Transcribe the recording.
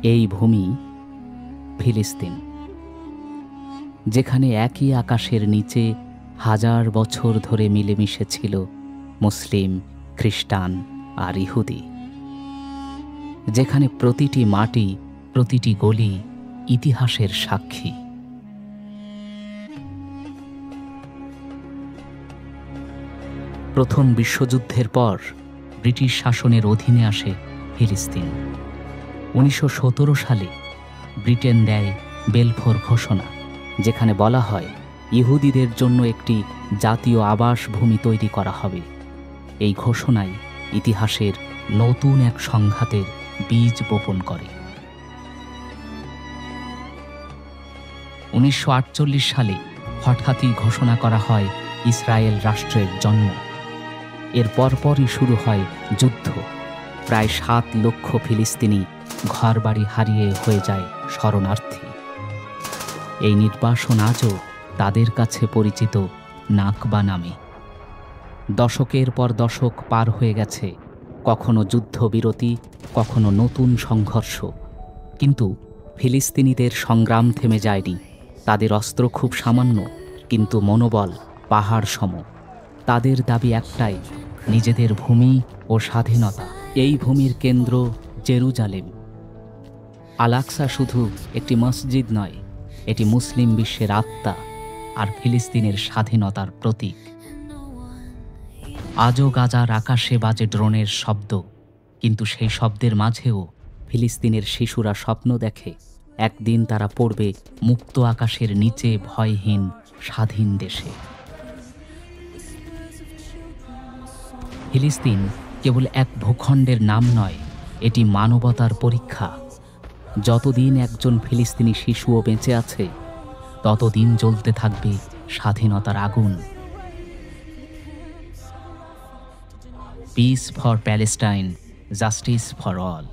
এই ভূমি ফিলিস্তিন, যেখানে একই আকাশের নিচে হাজার বছর ধরে মিলেমিশে ছিল মুসলিম, খ্রিস্টান আর ইহুদি, যেখানে প্রতিটি মাটি, প্রতিটি গলি ইতিহাসের সাক্ষী। প্রথম বিশ্বযুদ্ধের পর ব্রিটিশ শাসনের অধীনে আসে ফিলিস্তিন। 1917 সালে ব্রিটেন দেয় বেলফোর ঘোষণা, যেখানে বলা হয় ইহুদিদের জন্য একটি জাতীয় আবাসভূমি তৈরি করা হবে। এই ঘোষণায় ইতিহাসের নতুন এক সংঘাতের বীজ বপন করে। 1948 সালে হঠাৎই ঘোষণা করা হয় ইসরায়েল রাষ্ট্রের জন্ম। এর পরপরই শুরু হয় যুদ্ধ। প্রায় 7 লক্ষ ফিলিস্তিনি ঘরবাড়ি হারিয়ে হয়ে যায় শরণার্থী। এই নির্বাসন আজও তাদের কাছে পরিচিত নাকবা নামে। দশকের পর দশক পার হয়ে গেছে, কখনো যুদ্ধবিরতি, কখনো নতুন সংঘর্ষ, কিন্তু ফিলিস্তিনিদের সংগ্রাম থেমে যায়নি। তাদের অস্ত্র খুব সামান্য, কিন্তু মনোবল পাহাড় সম। তাদের দাবি একটাই, নিজেদের ভূমি ও স্বাধীনতা। এই ভূমির কেন্দ্র জেরুজালেম। আল-আকসা শুধু একটি মসজিদ নয়, এটি মুসলিম বিশ্বের আত্মা আর ফিলিস্তিনের স্বাধীনতার প্রতীক। আজও গাজার আকাশে বাজে ড্রোনের শব্দ, কিন্তু সেই শব্দের মাঝেও ফিলিস্তিনের শিশুরা স্বপ্ন দেখে একদিন তারা পড়বে মুক্ত আকাশের নিচে ভয়হীন স্বাধীন দেশে। ফিলিস্তিন কেবল এক ভূখণ্ডের নাম নয়, এটি মানবতার পরীক্ষা। যতদিন একজন ফিলিস্তিনি শিশুও বেঁচে আছে, ততদিন জ্বলতে থাকবে স্বাধীনতার আগুন। Piece for Palestine, justice for all.